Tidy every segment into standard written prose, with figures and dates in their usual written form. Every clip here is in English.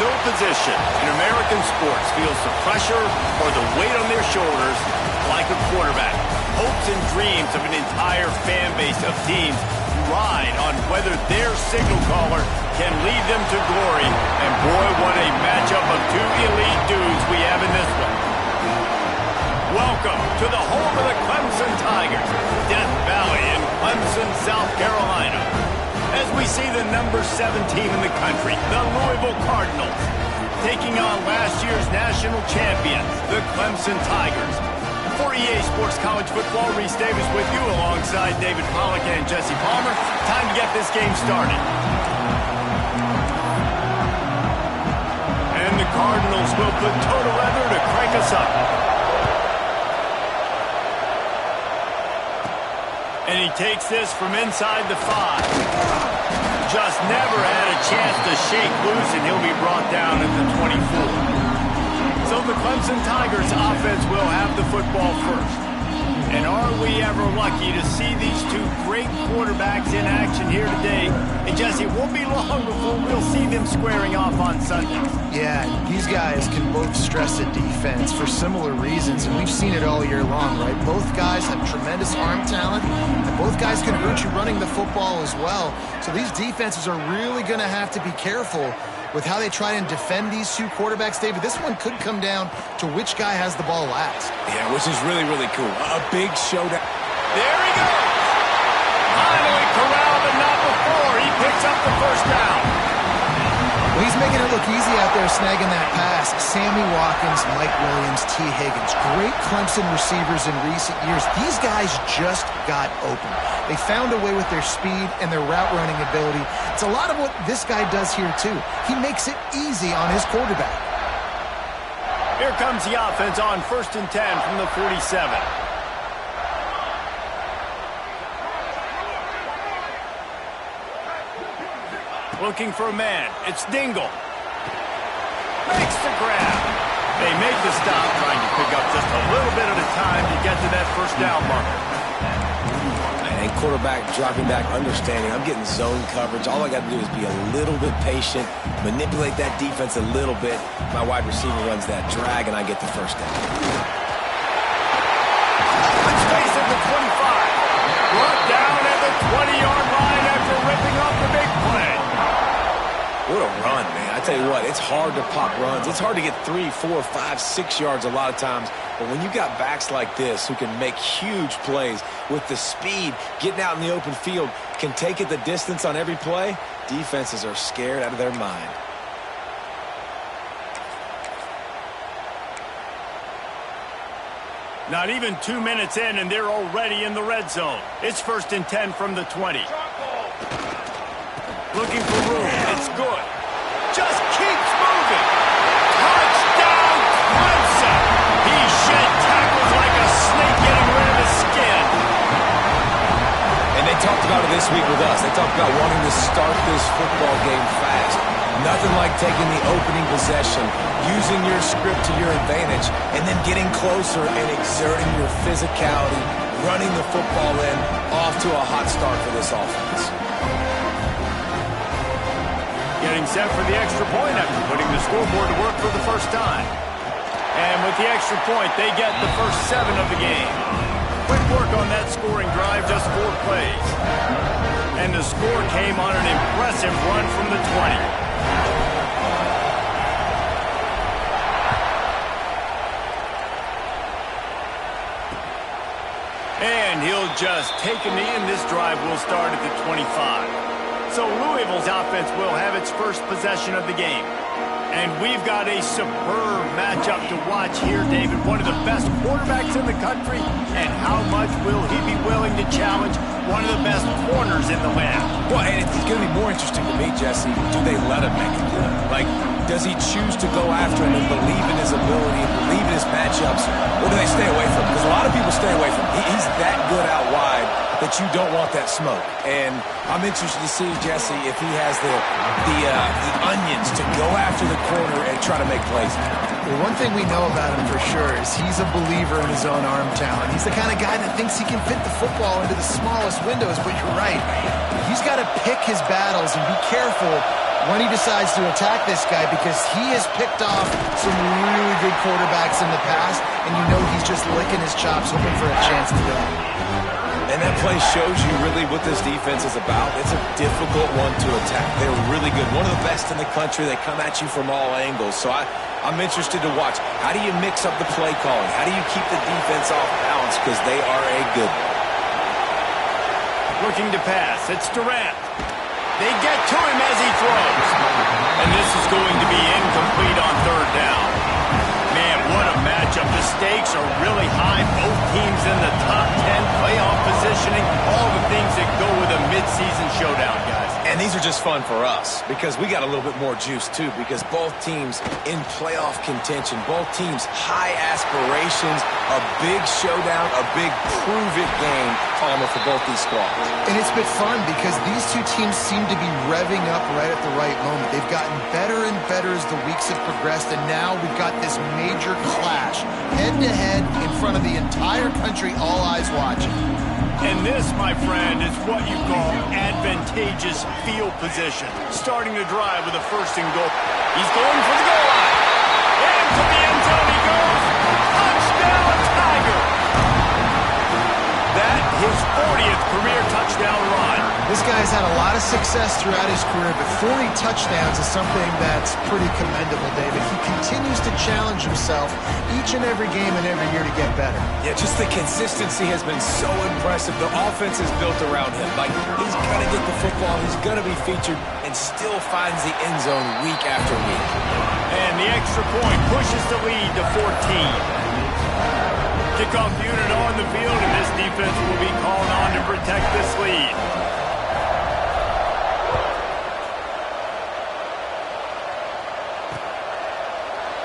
no position in American sports feels the pressure or the weight on their shoulders like a quarterback. Hopes and dreams of an entire fan base of teams ride on whether their signal caller can lead them to glory. And boy, what a matchup of two elite dudes we have in this one. Welcome to the home of the Clemson Tigers, Death Valley in Clemson, South Carolina. As we see the number 7 team in the country, the Louisville Cardinals, taking on last year's national champions, the Clemson Tigers. For EA Sports College Football, Reese Davis with you alongside David Pollack and Jesse Palmer. Time to get this game started. And the Cardinals will put toe to leather to crank us up. And he takes this from inside the 5. Just never had a chance to shake loose, and he'll be brought down at the 24. So the Clemson Tigers offense will have the football first. And are we ever lucky to see these two great quarterbacks in action here today? And Jesse, it won't be long before we'll see them squaring off on Sunday. Yeah, these guys can both stress a defense for similar reasons, and we've seen it all year long, right? Both guys have tremendous arm talent, and both guys can hurt you running the football as well. So these defenses are really going to have to be careful with how they try and defend these two quarterbacks. David, this one could come down to which guy has the ball last. Yeah, which is really, really cool. A big showdown. There he goes. Finally corralled, but not before. He picks up the first down. Well, he's making it look easy out there snagging that pass. Sammy Watkins, Mike Williams, T. Higgins. Great Clemson receivers in recent years. These guys just got open. They found a way with their speed and their route running ability. It's a lot of what this guy does here, too. He makes it easy on his quarterback. Here comes the offense on 1st and 10 from the 47. Looking for a man. It's Dingle. Makes the grab. They make the stop, trying to pick up just a little bit at a time to get to that first down marker. And quarterback dropping back, understanding I'm getting zone coverage. All I got to do is be a little bit patient, manipulate that defense a little bit. My wide receiver runs that drag, and I get the first down. Good space at the 25. Brought down at the 20-yard line after ripping off the big play. What a run, man. I tell you what, it's hard to pop runs. It's hard to get 3, 4, 5, 6 yards a lot of times. But when you got backs like this who can make huge plays with the speed, getting out in the open field, can take it the distance on every play, defenses are scared out of their mind. Not even 2 minutes in, and they're already in the red zone. It's 1st and 10 from the 20. Looking for room. It's good. Just keeps moving. Touchdown, Clemson. He shed tackles like a snake getting rid of his skin. And they talked about it this week with us. They talked about wanting to start this football game fast. Nothing like taking the opening possession, using your script to your advantage, and then getting closer and exerting your physicality, running the football in, off to a hot start for this offense. Getting set for the extra point after putting the scoreboard to work for the first time. And with the extra point, they get the first 7 of the game. Quick work on that scoring drive, just 4 plays. And the score came on an impressive run from the 20. And he'll just take a knee, and this drive will start at the 25. So Louisville's offense will have its first possession of the game. And we've got a superb matchup to watch here, David. One of the best quarterbacks in the country. And how much will he be willing to challenge one of the best corners in the land? Well, and it's going to be more interesting to me, Jesse. Do they let him make it good? Like, does he choose to go after him and believe in his ability and believe in his matchups? Or do they stay away from him? Because a lot of people stay away from him. He's that good out wide that you don't want that smoke. And I'm interested to see, Jesse, if he has the onions to go after the corner and try to make plays. Well, one thing we know about him for sure is he's a believer in his own arm talent. He's the kind of guy that thinks he can fit the football into the smallest windows, but you're right. He's got to pick his battles and be careful when he decides to attack this guy, because he has picked off some really good quarterbacks in the past, and you know he's just licking his chops, hoping for a chance to go. And that play shows you really what this defense is about. It's a difficult one to attack. They're really good. One of the best in the country. They come at you from all angles. So I'm interested to watch. How do you mix up the play calling? How do you keep the defense off balance? Because they are a good one. Looking to pass. It's Durant. They get to him as he throws. And this is going to be incomplete on third down. Man, what a matchup. The stakes are really high. Both teams in the top 10, playoff positioning, all the things that go with a midseason showdown, guys. And these are just fun for us because we got a little bit more juice, too, because both teams in playoff contention, both teams high aspirations, a big showdown, a big prove-it game, Palmer, for both these squads. And it's been fun because these two teams seem to be revving up right at the right moment. They've gotten better and better as the weeks have progressed, and now we've got this major clash, head-to-head, in front of the entire country, all eyes watching. And this, my friend, is what you call advantageous field position. Starting to drive with a first and goal. He's going for the goal line. And to the end zone he goes. Touchdown, Tiger. That his 40th career touchdown run. This guy's had a lot of success throughout his career, but 40 touchdowns is something that's pretty commendable, David. He continues to challenge himself each and every game and every year to get better. Yeah, just the consistency has been so impressive. The offense is built around him. Like, he's going to get the football, he's going to be featured, and still finds the end zone week after week. And the extra point pushes the lead to 14. Kickoff unit on the field, and this defense will be called on to protect this lead.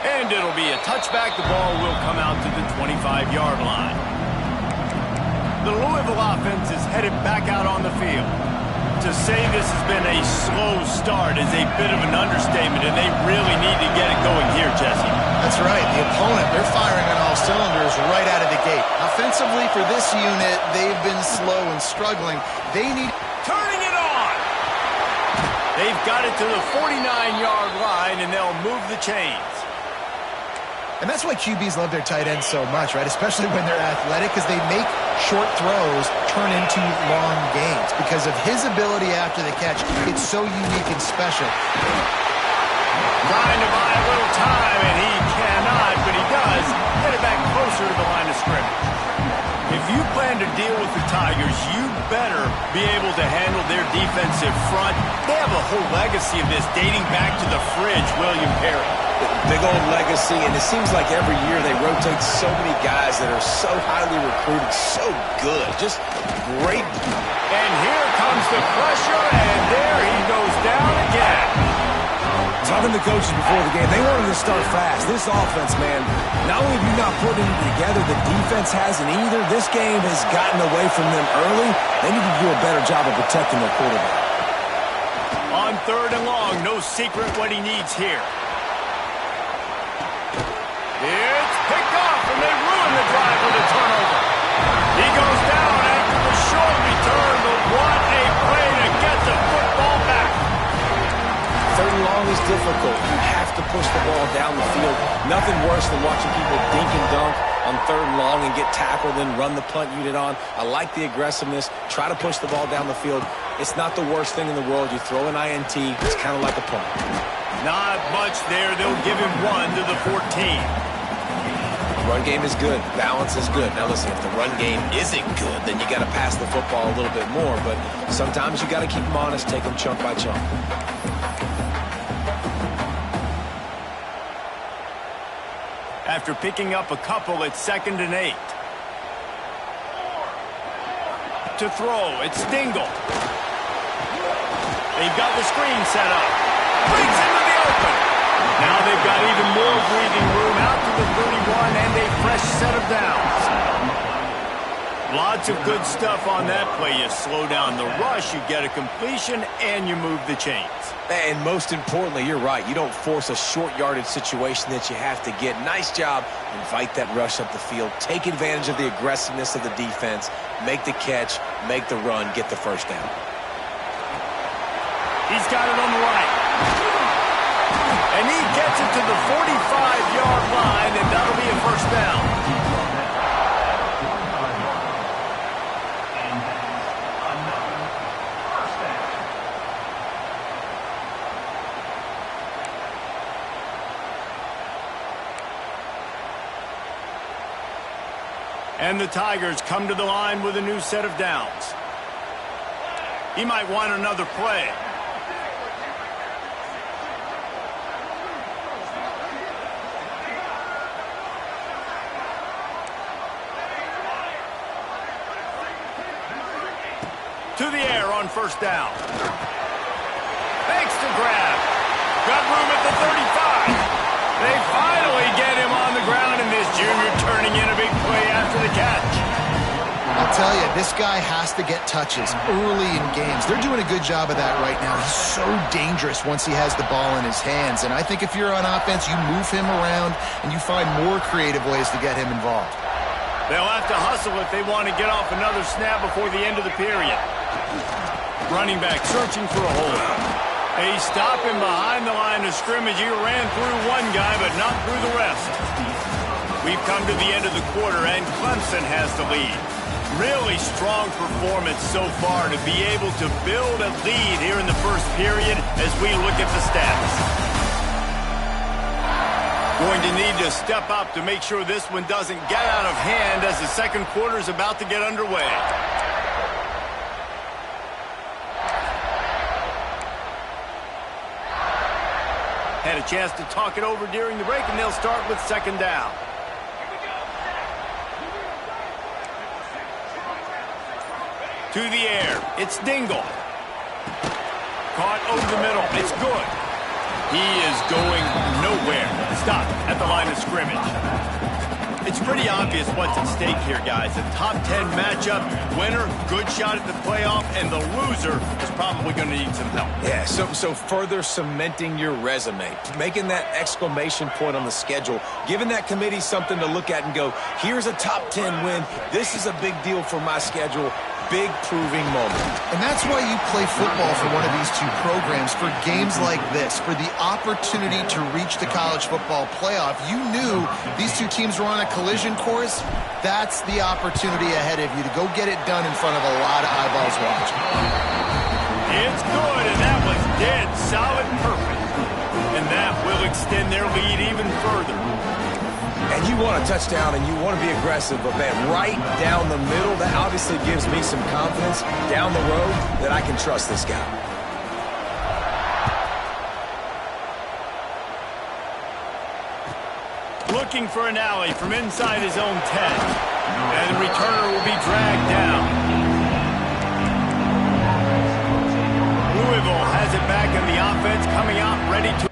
And it'll be a touchback. The ball will come out to the 25-yard line. The Louisville offense is headed back out on the field. To say this has been a slow start is a bit of an understatement, and they really need to get it going here, Jesse. That's right. The opponent, they're firing on all cylinders right out of the gate. Offensively, for this unit, they've been slow and struggling. They need... Turning it on! They've got it to the 49-yard line, and they'll move the chains. And that's why QBs love their tight ends so much, right? Especially when they're athletic, because they make short throws turn into long gains. Because of his ability after the catch, it's so unique and special. Trying to buy a little time, and he cannot, but he does get it back closer to the line of scrimmage. If you plan to deal with the Tigers, you better be able to handle their defensive front. They have a whole legacy of this dating back to the fridge, William Perry. Big old legacy, and it seems like every year they rotate so many guys that are so highly recruited, so good, just great. And here comes the pressure, and there he goes down again. Talking to coaches before the game, they wanted to start fast. This offense, man, not only have you not put it together, the defense hasn't either. This game has gotten away from them early. They need to do a better job of protecting their quarterback. On third and long, no secret what he needs here. It's picked off, and they ruin the drive with a turnover. He goes down after the short return, but what a play to get the football back. Third and long is difficult. You have to push the ball down the field. Nothing worse than watching people dink and dunk on third and long and get tackled and run the punt unit on. I like the aggressiveness. Try to push the ball down the field. It's not the worst thing in the world. You throw an INT. It's kind of like a punt. Not much there. They'll give him 1 to the 14. Run game is good. Balance is good. Now listen, if the run game isn't good, then you got to pass the football a little bit more. But sometimes you got to keep them honest, take them chunk by chunk. After picking up a couple, it's 2nd and 8. To throw, it's Stingle. They've got the screen set up. Breaks into the open. Now they've got even more breathing room out to the 31 and a fresh set of downs. Lots of good stuff on that play. You slow down the rush, you get a completion, and you move the chains. And most importantly, you're right. You don't force a short yardage situation that you have to get. Nice job. Invite that rush up the field. Take advantage of the aggressiveness of the defense. Make the catch. Make the run. Get the first down. He's got it on the right. And he gets it to the 45-yard line, and that'll be a first down. And the Tigers come to the line with a new set of downs. He might want another play. To the air on first down. Makes the grab. Got room at the 35. They finally get him on the ground, and this junior turning in a big play after the catch. I'll tell you, this guy has to get touches early in games. They're doing a good job of that right now. He's so dangerous once he has the ball in his hands. And I think if you're on offense, you move him around and you find more creative ways to get him involved. They'll have to hustle if they want to get off another snap before the end of the period. Running back searching for a hole. They stop him behind the line of scrimmage. He ran through one guy, but not through the rest. We've come to the end of the quarter, and Clemson has the lead. Really strong performance so far to be able to build a lead here in the first period as we look at the stats. Going to need to step up to make sure this one doesn't get out of hand as the second quarter is about to get underway. Had a chance to talk it over during the break, and they'll start with second down. To the air. It's Dingle. Caught over the middle. It's good. He is going nowhere. Stop at the line of scrimmage. It's pretty obvious what's at stake here, guys. A top 10 matchup, winner, good shot at the playoff, and the loser is probably going to need some help. Yeah, so further cementing your resume, making that exclamation point on the schedule, giving that committee something to look at and go, here's a top 10 win. This is a big deal for my schedule. Big proving moment. And that's why you play football for one of these two programs, for games like this, for the opportunity to reach the college football playoff. You knew these two teams were on a collision course. That's the opportunity ahead of you to go get it done in front of a lot of eyeballs watching. It's good, and that was dead solid perfect. And that will extend their lead even further. And you want a touchdown and you want to be aggressive, but man, right down the middle, that obviously gives me some confidence down the road that I can trust this guy. Looking for an alley from inside his own 10. And the returner will be dragged down. Louisville has it back in the offense, coming out ready to...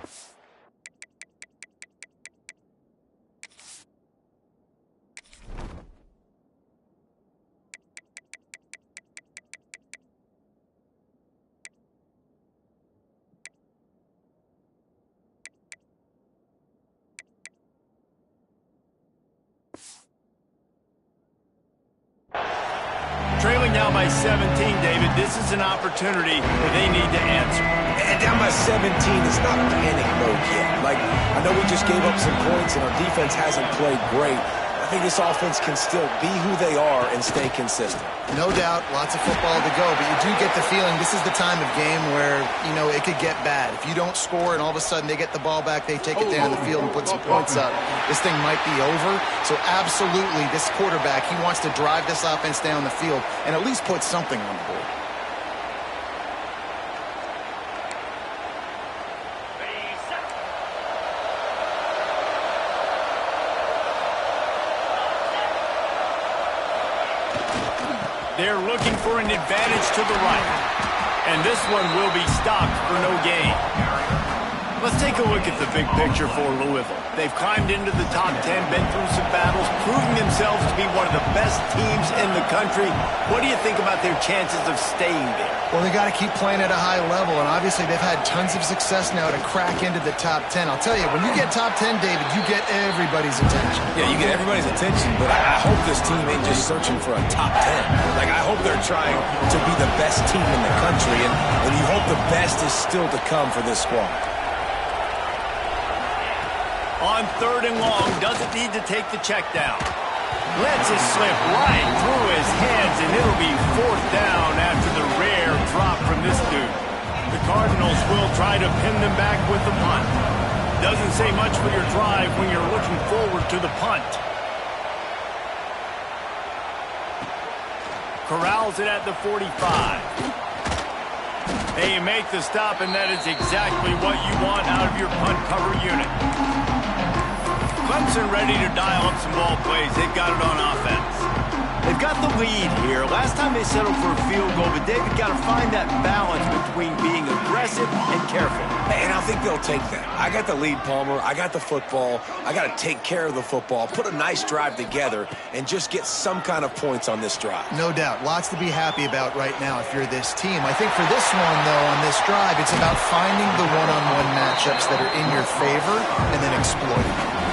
Trailing now by 17, David. This is an opportunity where they need to answer. And down by 17, it's not panic mode yet. Like, I know we just gave up some points and our defense hasn't played great. I think this offense can still be who they are and stay consistent. No doubt, lots of football to go, but you do get the feeling this is the time of game where, you know, it could get bad. If you don't score and all of a sudden they get the ball back, they take it down the field and put some points up, this thing might be over. So absolutely, this quarterback, he wants to drive this offense down the field and at least put something on the board. They're looking for an advantage to the right. And this one will be stopped for no gain. Let's take a look at the big picture for Louisville. They've climbed into the top 10, been through some battles, proving themselves to be one of the best teams in the country. What do you think about their chances of staying there? Well, they got to keep playing at a high level, and obviously they've had tons of success now to crack into the top 10. I'll tell you, when you get top 10, David, you get everybody's attention. Yeah, you get everybody's attention, but I hope this team ain't just searching for a top 10. Like, I hope they're trying to be the best team in the country, and you hope the best is still to come for this squad. On 3rd and long, doesn't need to take the check down. Lets it slip right through his hands, and it'll be 4th down after the rare drop from this dude. The Cardinals will try to pin them back with the punt. Doesn't say much for your drive when you're looking forward to the punt. Corrals it at the 45. They make the stop, and that is exactly what you want out of your punt cover unit. Clemson ready to dial up some ball plays. They've got it on offense. They've got the lead here. Last time they settled for a field goal, but David got to find that balance between being aggressive and careful. And I think they'll take that. I got the lead, Palmer. I got the football. I got to take care of the football, put a nice drive together, and just get some kind of points on this drive. No doubt. Lots to be happy about right now if you're this team. I think for this one, though, on this drive, it's about finding the one-on-one matchups that are in your favor and then exploiting them.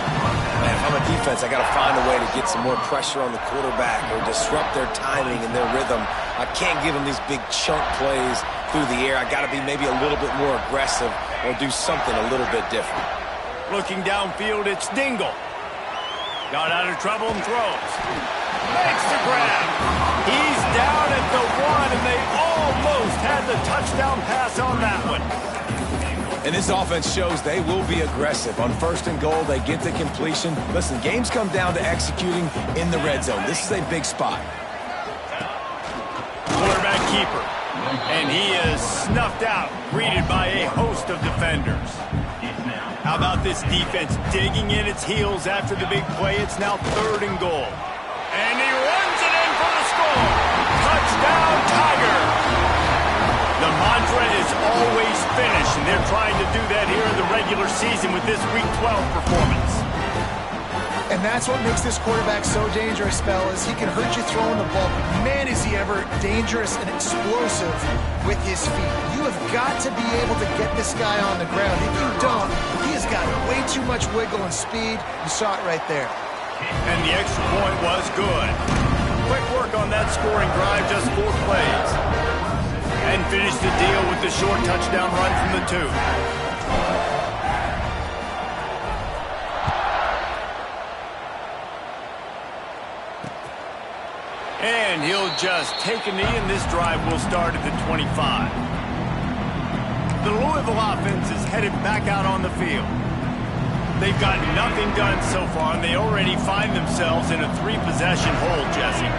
Man, if I'm a defense, I got to find a way to get some more pressure on the quarterback or disrupt their timing and their rhythm. I can't give them these big chunk plays through the air. I got to be maybe a little bit more aggressive or do something a little bit different. Looking downfield, it's Dingle. Got out of trouble and throws. Makes the grab. He's down at the 1, and they almost had the touchdown pass on that one. And this offense shows they will be aggressive. On 1st and goal, they get the completion. Listen, games come down to executing in the red zone. This is a big spot. Quarterback keeper. And he is snuffed out, greeted by a host of defenders. How about this defense digging in its heels after the big play? It's now 3rd and goal. And he runs it in for the score. Touchdown, Tiger. The mantra is always finish, and they're trying to do that here in the regular season with this Week 12 performance. And that's what makes this quarterback so dangerous, fellas. He can hurt you throwing the ball, but man, is he ever dangerous and explosive with his feet. You have got to be able to get this guy on the ground. If you don't, he has got way too much wiggle and speed. You saw it right there. And the extra point was good. Quick work on that scoring drive, just 4 plays. And finish the deal with the short touchdown run from the 2. And he'll just take a knee, and this drive will start at the 25. The Louisville offense is headed back out on the field. They've got nothing done so far, and they already find themselves in a 3-possession hole, Jesse.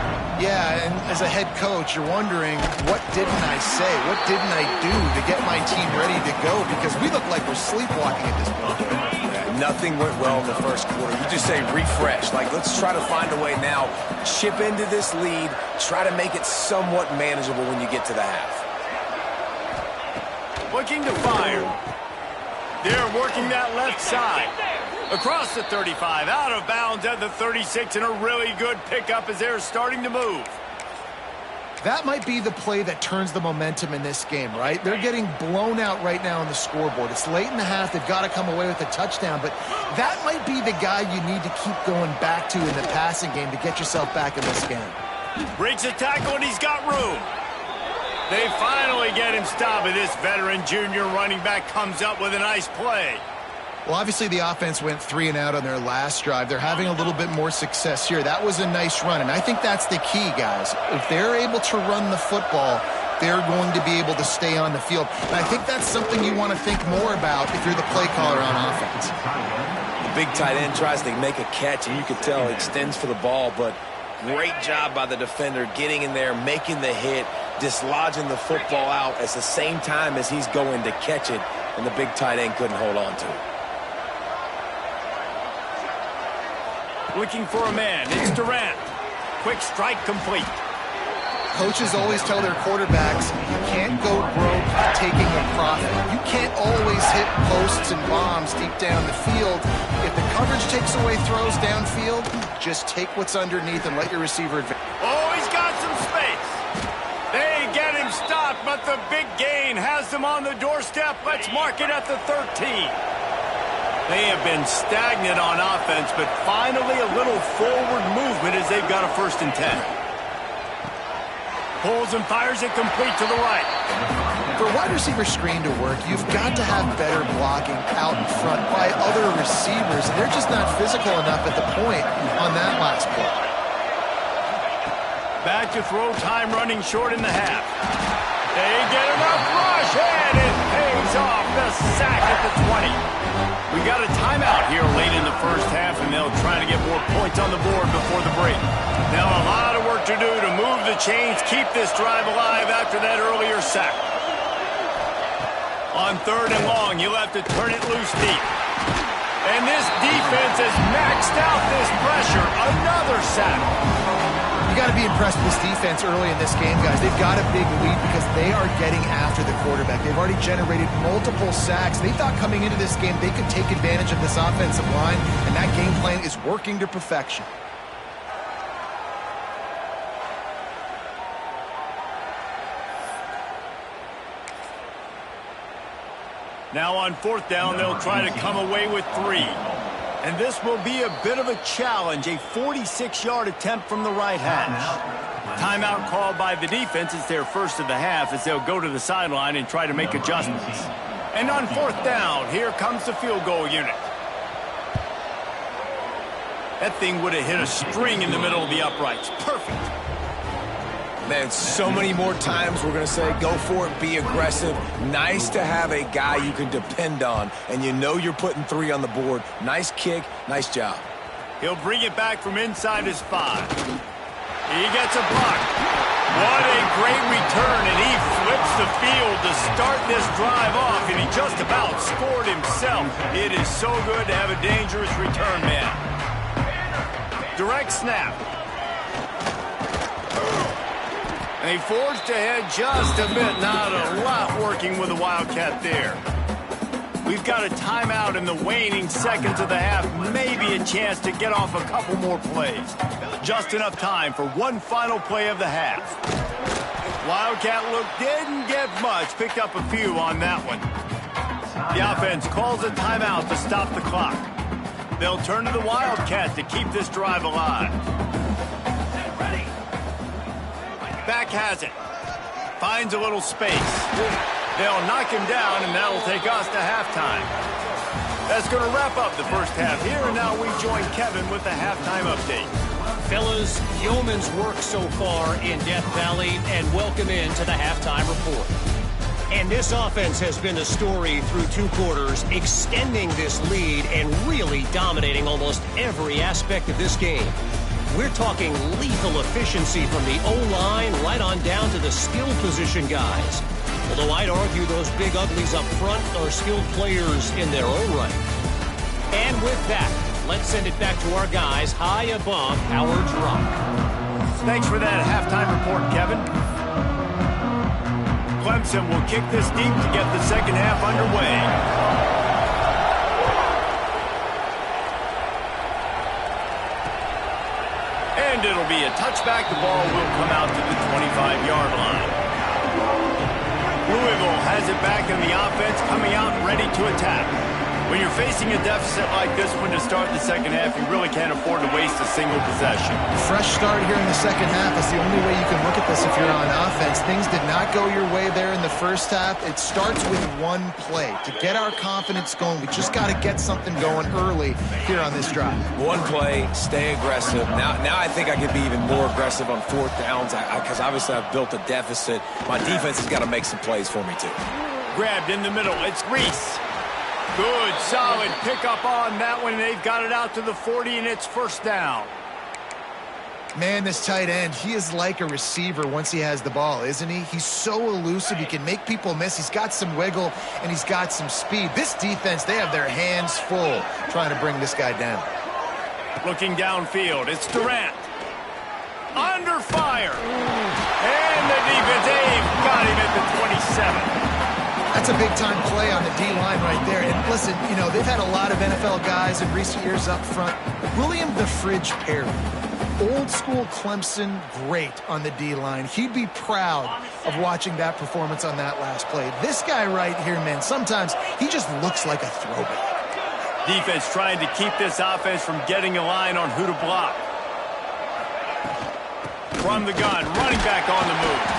Yeah, and as a head coach, you're wondering, what didn't I say? What didn't I do to get my team ready to go? Because we look like we're sleepwalking at this point. Yeah, nothing went well in the 1st quarter. You just say refresh. Like, let's try to find a way now. Chip into this lead. Try to make it somewhat manageable when you get to the half. Looking to fire. They're working that left side. Across the 35, out of bounds at the 36, and a really good pickup as they're starting to move. That might be the play that turns the momentum in this game, right? They're getting blown out right now on the scoreboard. It's late in the half. They've got to come away with a touchdown, but that might be the guy you need to keep going back to in the passing game to get yourself back in this game. Breaks a tackle, and he's got room. They finally get him stopped, and this veteran junior running back comes up with a nice play. Well, obviously the offense went 3 and out on their last drive. They're having a little bit more success here. That was a nice run, and I think that's the key, guys. If they're able to run the football, they're going to be able to stay on the field. And I think that's something you want to think more about if you're the play caller on offense. The big tight end tries to make a catch, and you can tell he extends for the ball, but great job by the defender getting in there, making the hit, dislodging the football out at the same time as he's going to catch it, and the big tight end couldn't hold on to it. Looking for a man. It's Durant. Quick strike complete. Coaches always tell their quarterbacks, you can't go broke taking a profit. You can't always hit posts and bombs deep down the field. If the coverage takes away throws downfield, just take what's underneath and let your receiver advance. Oh, he's got some space. They get him stopped, but the big gain has them on the doorstep. Let's mark it at the 13. They have been stagnant on offense, but finally a little forward movement as they've got a 1st and 10. Pulls and fires it complete to the right. For a wide receiver screen to work, you've got to have better blocking out in front by other receivers, and they're just not physical enough at the point on that last play. Back to throw time, running short in the half. They get enough rush, and it pays off. The sack at the 20. We got a timeout here late in the 1st half, and they'll try to get more points on the board before the break. Now a lot of work to do to move the chains, keep this drive alive after that earlier sack. On 3rd and long, you'll have to turn it loose deep. And this defense has maxed out this pressure. Another sack. You got to be impressed with this defense early in this game, guys. They've got a big lead because they are getting after the quarterback. They've already generated multiple sacks. They thought coming into this game they could take advantage of this offensive line, and that game plan is working to perfection. Now on 4th down, they'll try to come away with 3. And this will be a bit of a challenge, a 46-yard attempt from the right hash. Timeout called by the defense. It's their 1st of the half as they'll go to the sideline and try to make adjustments. And on 4th down, here comes the field goal unit. That thing would have hit a string in the middle of the uprights. Perfect. Man, so many more times we're going to say, go for it, be aggressive. Nice to have a guy you can depend on, and you know you're putting 3 on the board. Nice kick, nice job. He'll bring it back from inside his 5. He gets a block. What a great return, and he flips the field to start this drive off, and he just about scored himself. It is so good to have a dangerous return man. Direct snap. They forged ahead just a bit. Not a lot working with the Wildcat there. We've got a timeout in the waning seconds of the half. Maybe a chance to get off a couple more plays. Just enough time for one final play of the half. Wildcat look didn't get much. Picked up a few on that one. The offense calls a timeout to stop the clock. They'll turn to the Wildcat to keep this drive alive. Back has it. Finds a little space. They'll knock him down, and that'll take us to halftime. That's going to wrap up the 1st half here, and now we join Kevin with the halftime update. Fellas, yeoman's work so far in Death Valley, and welcome into the halftime report. And this offense has been the story through 2 quarters, extending this lead and really dominating almost every aspect of this game. We're talking lethal efficiency from the O-line right on down to the skill position guys. Although I'd argue those big uglies up front are skilled players in their own right. And with that, let's send it back to our guys high above Howard's Rock. Thanks for that halftime report, Kevin. Clemson will kick this deep to get the 2nd half underway. And it'll be a touchback. The ball will come out to the 25-yard line. Louisville has it back in the offense, coming out ready to attack. When you're facing a deficit like this one to start the 2nd half, you really can't afford to waste a single possession. Fresh start here in the 2nd half is the only way you can look at this if you're on offense. Things did not go your way there in the 1st half. It starts with one play. To get our confidence going, we just got to get something going early here on this drive. One play, stay aggressive. Now I think I could be even more aggressive on 4th downs because obviously I've built a deficit. My defense has got to make some plays for me too. Grabbed in the middle. It's Reese. Good, solid pickup on that one. They've got it out to the 40, and it's 1st down. Man, this tight end, he is like a receiver once he has the ball, isn't he? He's so elusive. He can make people miss. He's got some wiggle, and he's got some speed. This defense, they have their hands full trying to bring this guy down. Looking downfield, it's Durant. Under fire. And the 27. That's a big-time play on the D-line right there. And listen, you know, they've had a lot of NFL guys in recent years up front. William the Fridge Perry, old-school Clemson great on the D-line. He'd be proud of watching that performance on that last play. This guy right here, man, sometimes he just looks like a throwback. Defense trying to keep this offense from getting a line on who to block. From the gun, running back on the move.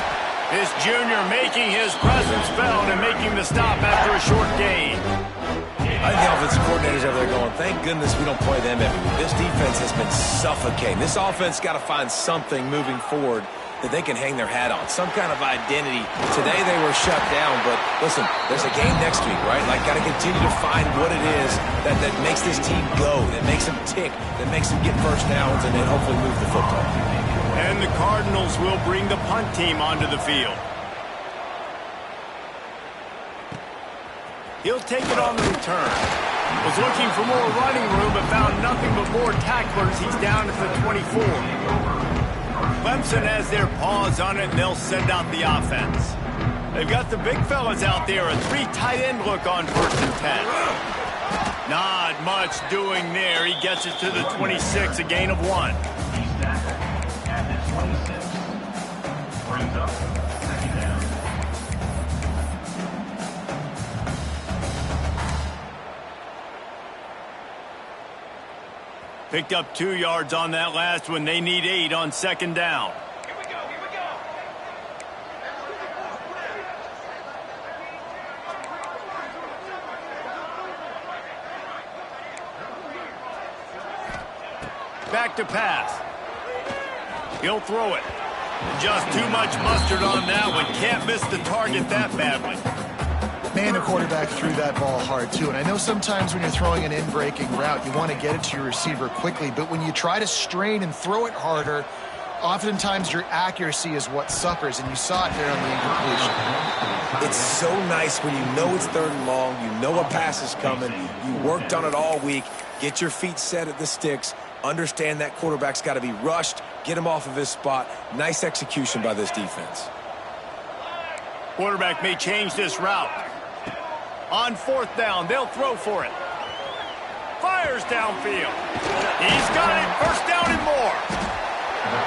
This junior making his presence felt and making the stop after a short gain. I think the offensive coordinators over there going, thank goodness we don't play them every week. This defense has been suffocating. This offense got to find something moving forward that they can hang their hat on, some kind of identity. Today they were shut down, but listen, there's a game next week, right? Like, got to continue to find what it is that makes this team go, that makes them tick, that makes them get first downs, and then hopefully move the football. And the Cardinals will bring the punt team onto the field. He'll take it on the return. Was looking for more running room, but found nothing but more tacklers. He's down at the 24. Clemson has their paws on it, and they'll send out the offense. They've got the big fellas out there, a 3 tight end look on 1st and 10. Not much doing there. He gets it to the 26, a gain of 1. Picked up 2 yards on that last one. They need 8 on 2nd down. Here we go. Back to pass. He'll throw it. Just too much mustard on that one. Can't miss the target that badly. Man, the quarterback threw that ball hard, too. And I know sometimes when you're throwing an in-breaking route, you want to get it to your receiver quickly. But when you try to strain and throw it harder, oftentimes your accuracy is what suffers. And you saw it there on the incompletion. It's so nice when you know it's 3rd and long, you know a pass is coming, you worked on it all week, get your feet set at the sticks, understand that quarterback's got to be rushed, get him off of his spot. Nice execution by this defense. Quarterback may change this route. On 4th down, they'll throw for it. Fires downfield. He's got it. 1st down and more.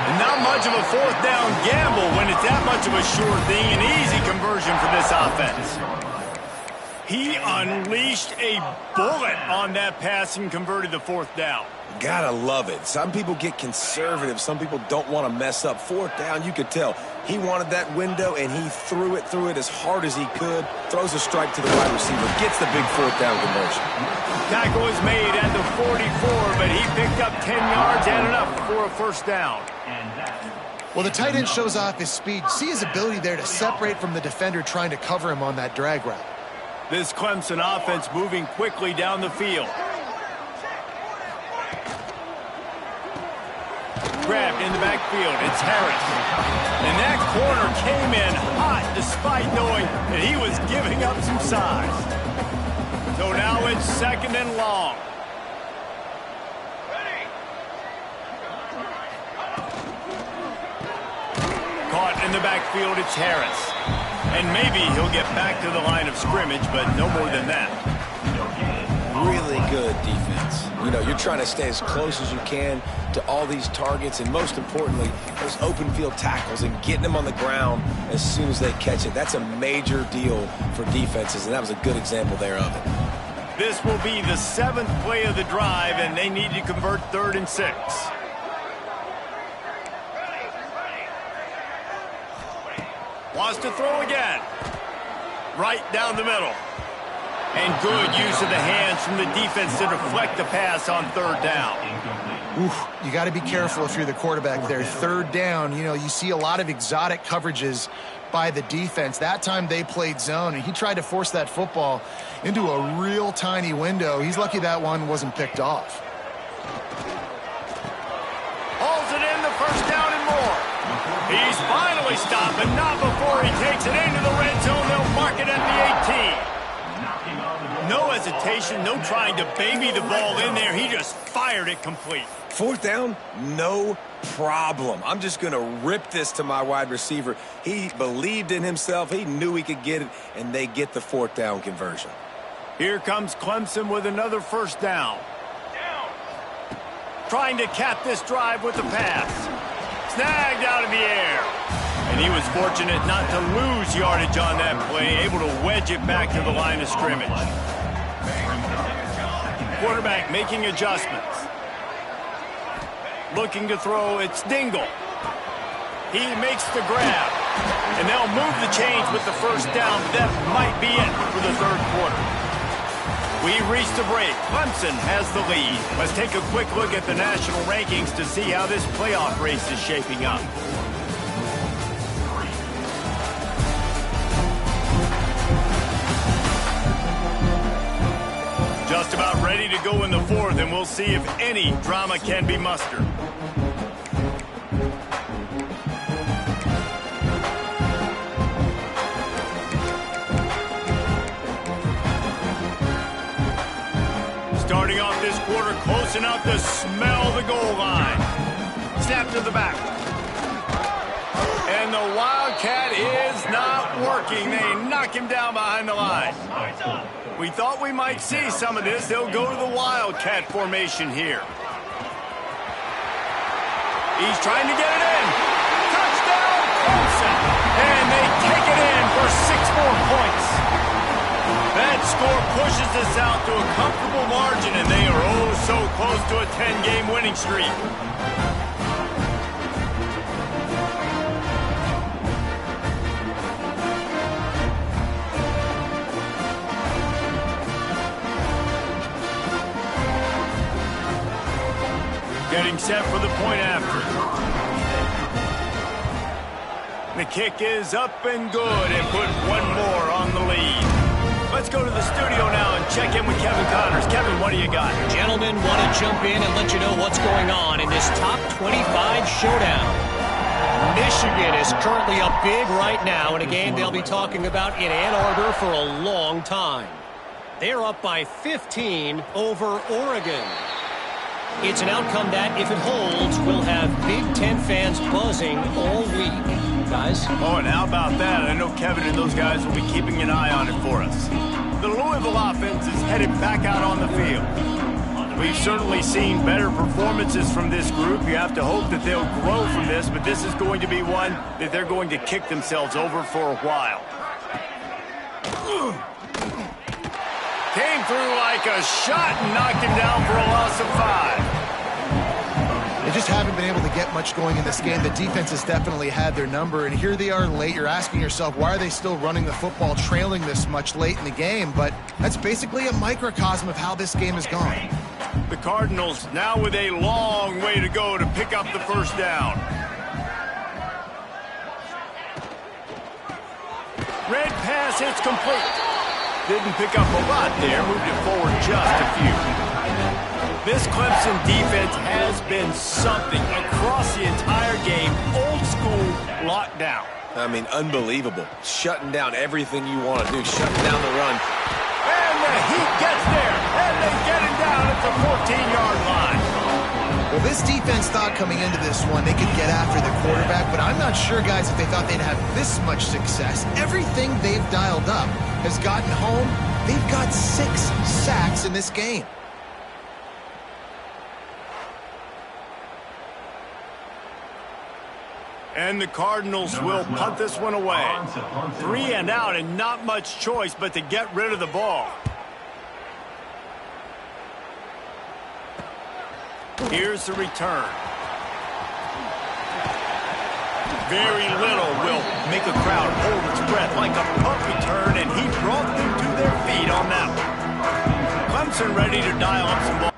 And not much of a 4th down gamble when it's that much of a sure thing. An easy conversion for this offense. He unleashed a bullet on that pass and converted the 4th down. Gotta love it. Some people get conservative. Some people don't want to mess up. 4th down, you could tell. He wanted that window, and he threw it as hard as he could. Throws a strike to the wide receiver. Gets the big 4th down conversion. Tackle is made at the 44, but he picked up 10 yards and enough for a 1st down. Well, the tight end shows off his speed. See his ability there to separate from the defender trying to cover him on that drag route. This Clemson offense moving quickly down the field. Grabbed in the backfield. It's Harris. And that corner came in hot despite knowing that he was giving up some size. So now it's 2nd and long. Caught in the backfield. It's Harris. And maybe he'll get back to the line of scrimmage, but no more than that. Really good defense. You know, you're trying to stay as close as you can to all these targets, and most importantly, those open field tackles and getting them on the ground as soon as they catch it. That's a major deal for defenses, and that was a good example there of it. This will be the 7th play of the drive, and they need to convert 3rd and 6. Wants to throw again. Right down the middle. And good use of the hands from the defense to deflect the pass on 3rd down. Oof, you got to be careful if you're the quarterback there. 3rd down, you know, you see a lot of exotic coverages by the defense. That time they played zone, and he tried to force that football into a real tiny window. He's lucky that one wasn't picked off. Hauls it in, the 1st down and more. He's finally stopped, but not before he takes it into the red zone. They'll mark it at the 18. No hesitation, no trying to baby the ball in there. He just fired it complete. Fourth down, no problem. I'm just going to rip this to my wide receiver. He believed in himself. He knew he could get it, and they get the fourth down conversion. Here comes Clemson with another first down. Trying to cap this drive with the pass. Snagged out of the air. And he was fortunate not to lose yardage on that play, able to wedge it back to the line of scrimmage. Quarterback making adjustments. Looking to throw, it's Dingle. He makes the grab. And they'll move the chains with the first down, but that might be it for the third quarter. We reached the break. Clemson has the lead. Let's take a quick look at the national rankings to see how this playoff race is shaping up. Just about ready to go in the fourth, and we'll see if any drama can be mustered. Starting off this quarter, close enough to smell the goal line. Snap to the back. And the Wildcat is not working. They knock him down behind the line. We thought we might see some of this. They'll go to the Wildcat formation here. He's trying to get it in. Touchdown, Clemson. And they take it in for 6 more points. That score pushes us out to a comfortable margin, and they are oh so close to a 10-game winning streak. Getting set for the point after. The kick is up and good, and put one more on the lead. Let's go to the studio now and check in with Kevin Connors. Kevin, what do you got? Gentlemen, want to jump in and let you know what's going on in this top 25 showdown. Michigan is currently up big right now in a game they'll be talking about in Ann Arbor for a long time. They're up by 15 over Oregon. It's an outcome that, if it holds, will have Big Ten fans buzzing all week. Guys? Oh, and how about that? I know Kevin and those guys will be keeping an eye on it for us. The Louisville offense is headed back out on the field. We've certainly seen better performances from this group. You have to hope that they'll grow from this, but this is going to be one that they're going to kick themselves over for a while. Came through like a shot and knocked him down for a loss of 5. They just haven't been able to get much going in this game. The defense has definitely had their number, and here they are late. You're asking yourself, why are they still running the football, trailing this much late in the game? But that's basically a microcosm of how this game has gone. The Cardinals now with a long way to go to pick up the first down. Red pass hits complete. Didn't pick up a lot there, moved it forward just a few. This Clemson defense has been something across the entire game. Old school lockdown. I mean, unbelievable. Shutting down everything you want to do. Shutting down the run. And the Heat gets there. And they get him down at the 14-yard line. Well, this defense thought coming into this one they could get after the quarterback, but I'm not sure, guys, if they thought they'd have this much success. Everything they've dialed up has gotten home. They've got 6 sacks in this game. And the Cardinals will punt this one away. 3 and out, and not much choice but to get rid of the ball. Here's the return. Very little will make a crowd hold its breath like a punt return, and he brought them to their feet on that one. Clemson ready to dial up some ball.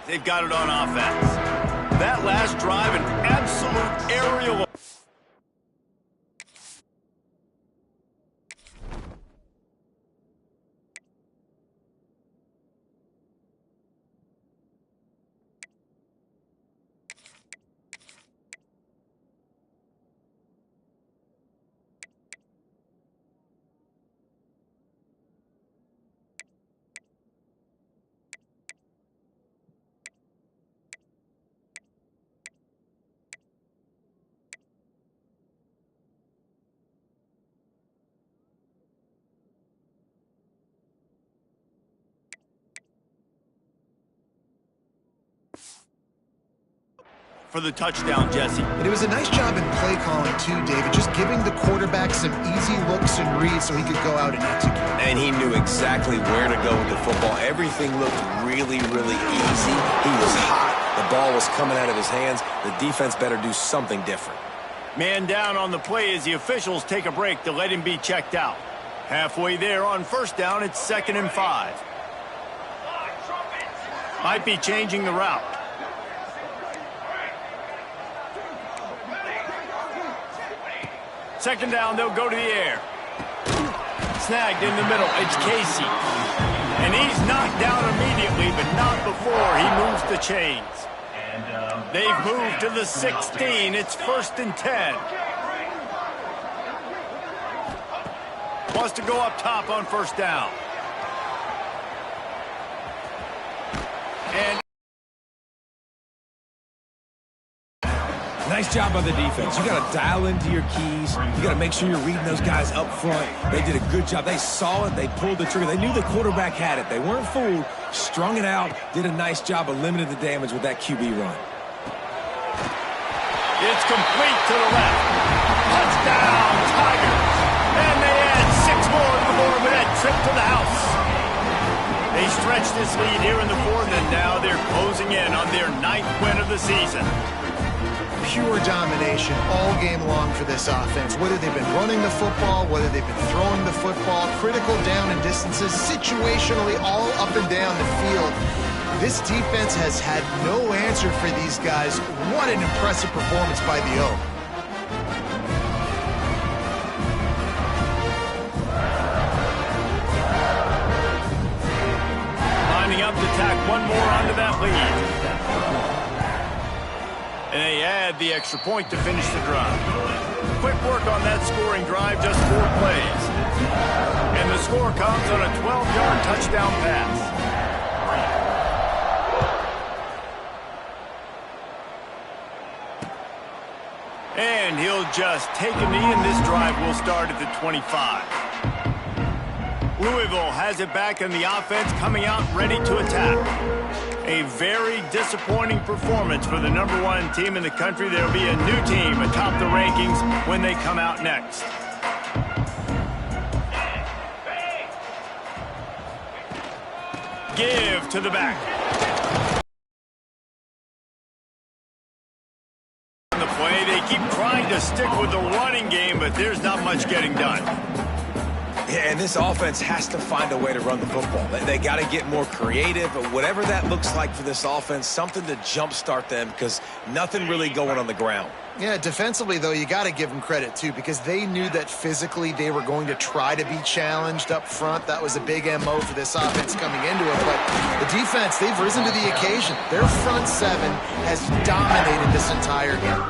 They've got it on offense. That last drive, an absolute aerial for the touchdown, Jesse. And it was a nice job in play calling too, David, just giving the quarterback some easy looks and reads so he could go out and execute. And he knew exactly where to go with the football. Everything looked really, really easy. He was hot. The ball was coming out of his hands. The defense better do something different. Man down on the play as the officials take a break to let him be checked out. Halfway there on first down, it's 2nd and 5. Might be changing the route. Second down, they'll go to the air. Snagged in the middle, it's Casey. And he's knocked down immediately, but not before he moves the chains. They've moved to the 16. It's 1st and 10. Wants to go up top on first down. And nice job by the defense. You got to dial into your keys. You got to make sure you're reading those guys up front. They did a good job. They saw it. They pulled the trigger. They knew the quarterback had it. They weren't fooled. Strung it out. Did a nice job of limiting the damage with that QB run. it's complete to the left. Touchdown, Tigers. And they add 6 more to the board with that trip to the house. They stretch this lead here in the 4th, and now they're closing in on their 9th win of the season. Pure domination all game long for this offense. Whether they've been running the football, whether they've been throwing the football, critical down and distances, situationally all up and down the field. This defense has had no answer for these guys. What an impressive performance by the O. Lining up to tack one more onto that lead. And they add the extra point to finish the drive. Quick work on that scoring drive, just 4 plays. And the score comes on a 12-yard touchdown pass. And he'll just take a knee, and this drive will start at the 25. Louisville has it back, and the offense coming out ready to attack. A very disappointing performance for the #1 team in the country. There'll be a new team atop the rankings when they come out next. Give to the back. On the play, they keep trying to stick with the running game, but there's not much getting done. Yeah, and this offense has to find a way to run the football. They got to get more creative, but whatever that looks like for this offense, something to jumpstart them because nothing really going on the ground. Yeah, defensively, though, you got to give them credit, too, because they knew that physically they were going to try to be challenged up front. That was a big MO for this offense coming into it. But the defense, they've risen to the occasion. Their front 7 has dominated this entire game.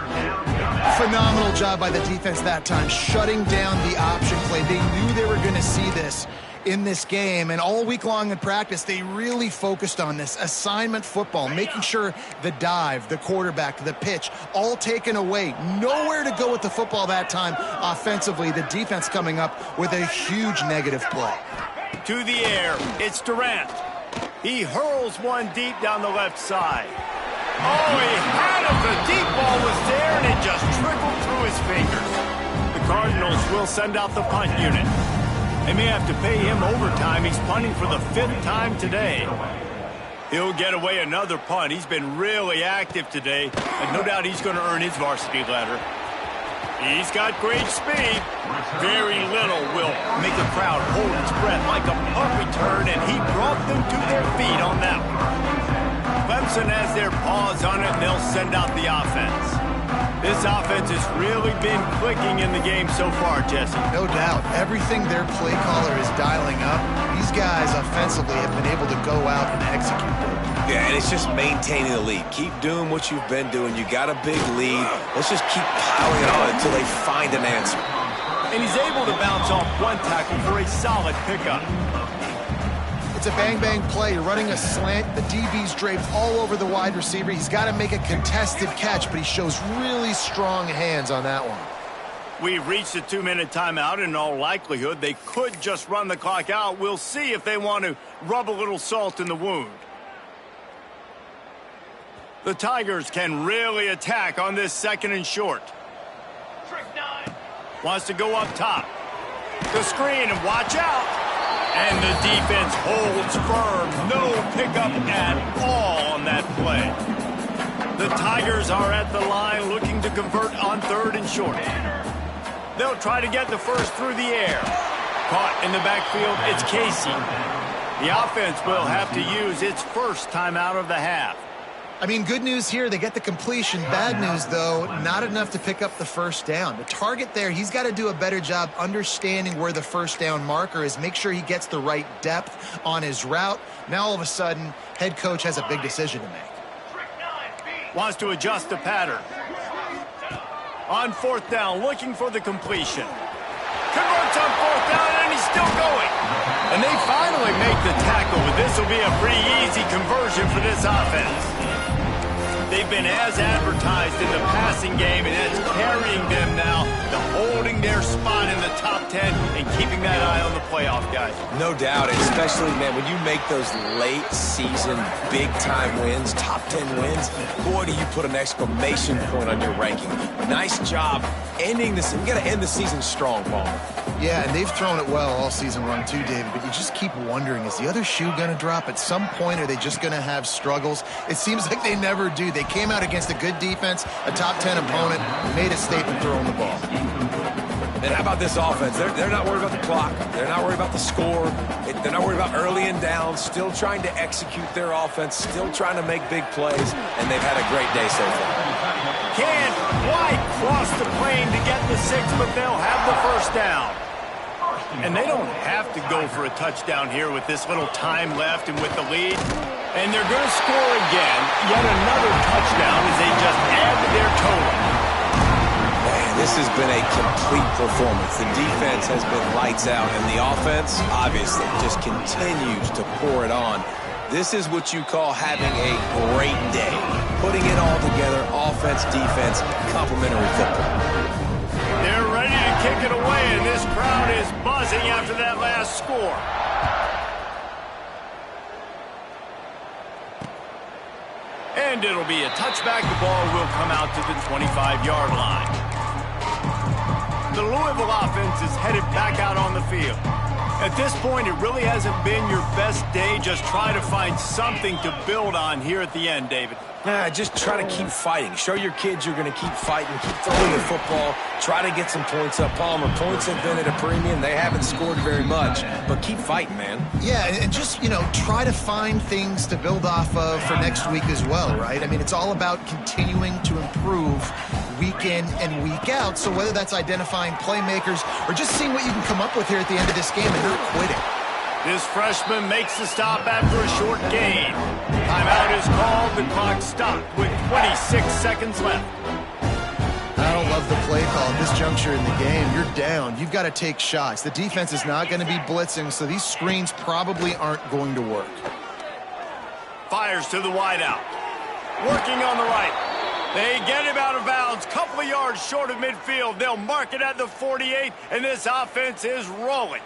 Phenomenal job by the defense that time, shutting down the option play. They knew they were going to see this in this game, and all week long in practice, they really focused on this assignment football, making sure the dive, the quarterback, the pitch, all taken away. Nowhere to go with the football that time offensively. The defense coming up with a huge negative play. To the air, it's Durant. He hurls one deep down the left side. Oh, he had it. The deep ball was there, and it just trickled through his fingers. The Cardinals will send out the punt unit. They may have to pay him overtime. He's punting for the 5th time today. He'll get away another punt. He's been really active today, and no doubt he's going to earn his varsity letter. He's got great speed. Very little will make the crowd hold its breath like a punt return, and he brought them to their feet on that one. Clemson has their paws on it, and they'll send out the offense. This offense has really been clicking in the game so far, Jesse. No doubt. Everything their play caller is dialing up, these guys offensively have been able to go out and execute. Yeah, and it's just maintaining the lead. Keep doing what you've been doing. You got a big lead. Let's just keep piling it on until they find an answer. And he's able to bounce off one tackle for a solid pickup. It's a bang-bang play. You're running a slant. The DB's draped all over the wide receiver. He's got to make a contested catch, but he shows really strong hands on that one. We've reached a 2-minute timeout. In all likelihood, they could just run the clock out. We'll see if they want to rub a little salt in the wound. The Tigers can really attack on this 2nd and short. Wants to go up top. The screen, and watch out. And the defense holds firm. No pickup at all on that play. The Tigers are at the line looking to convert on 3rd and short. They'll try to get the first through the air. Caught in the backfield, it's Casey. The offense will have to use its first timeout of the half. I mean, good news here, they get the completion. Bad news, though, not enough to pick up the first down. The target there, he's got to do a better job understanding where the first down marker is, make sure he gets the right depth on his route. Now, all of a sudden, head coach has a big decision to make. Wants to adjust the pattern. On 4th down, looking for the completion. Converts on 4th down, and he's still going. And they finally make the tackle, but this will be a pretty easy conversion for this offense. They've been as advertised in the passing game, and that's carrying them now to holding their spot in the top 10 and keeping that eye on the playoff, guys. No doubt, especially, man, when you make those late-season, big-time wins, top 10 wins, boy, do you put an exclamation point on your ranking. Nice job ending this. You got to end the season strong, Paul. Yeah, and they've thrown it well all season long too, David, but you just keep wondering, is the other shoe going to drop at some point? Are they just going to have struggles? It seems like they never do. They came out against a good defense, a top 10 opponent, made a statement throwing the ball. And how about this offense? They're not worried about the clock. They're not worried about the score. They're not worried about early and down, still trying to execute their offense, still trying to make big plays, and they've had a great day so far. Can't quite cross the plane to get the 6, but they'll have the first down. And they don't have to go for a touchdown here with this little time left and with the lead. And they're going to score again. Yet another touchdown as they just add to their total. Man, this has been a complete performance. The defense has been lights out, and the offense, obviously, just continues to pour it on. This is what you call having a great day. Putting it all together, offense, defense, complementary football. They're ready to kick it away, and this crowd is buzzing after that last score. And it'll be a touchback. The ball will come out to the 25-yard line. The Louisville offense is headed back out on the field. At this point, it really hasn't been your best day. Just try to find something to build on here at the end, David. Just try to keep fighting. Show your kids you're going to keep fighting, keep throwing the football, try to get some points up. Palmer, points have been at a premium. They haven't scored very much, but keep fighting, man. Yeah, and just, try to find things to build off of for next week as well, right? I mean, it's all about continuing to improve week in and week out. So whether that's identifying playmakers or just seeing what you can come up with here at the end of this game and not quitting. This freshman makes the stop after a short gain. Timeout is called. The clock stopped with 26 seconds left. I don't love the play call at this juncture in the game. You're down. You've got to take shots. The defense is not going to be blitzing, so these screens probably aren't going to work. Fires to the wideout. Working on the right. They get him out of bounds. Couple of yards short of midfield. They'll mark it at the 48, and this offense is rolling.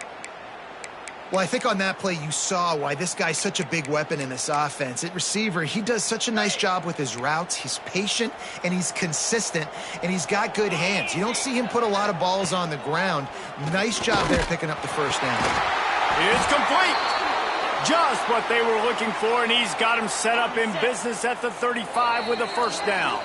Well, I think on that play you saw why this guy's such a big weapon in this offense. At receiver, he does such a nice job with his routes. He's patient, and he's consistent, and he's got good hands. You don't see him put a lot of balls on the ground. Nice job there picking up the first down. It's complete. Just what they were looking for, and he's got him set up in business at the 35 with a first down.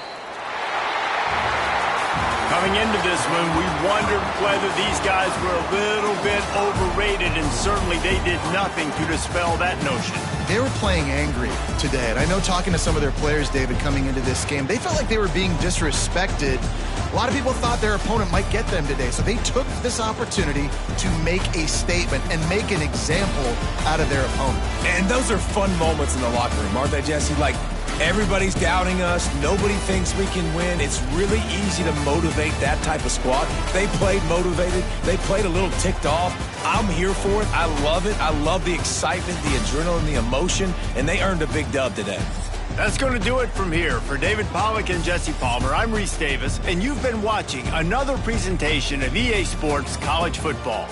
Coming into this one, we wondered whether these guys were a little bit overrated, and certainly they did nothing to dispel that notion. They were playing angry today, and I know talking to some of their players, David, coming into this game, they felt like they were being disrespected. A lot of people thought their opponent might get them today, so they took this opportunity to make a statement and make an example out of their opponent. And those are fun moments in the locker room, aren't they, Jesse? Like, everybody's doubting us. Nobody thinks we can win. It's really easy to motivate that type of squad. They played motivated. They played a little ticked off. I'm here for it. I love it. I love the excitement, the adrenaline, the emotion, and they earned a big dub today. That's going to do it from here. For David Pollack and Jesse Palmer, I'm Reese Davis, and you've been watching another presentation of EA Sports College Football.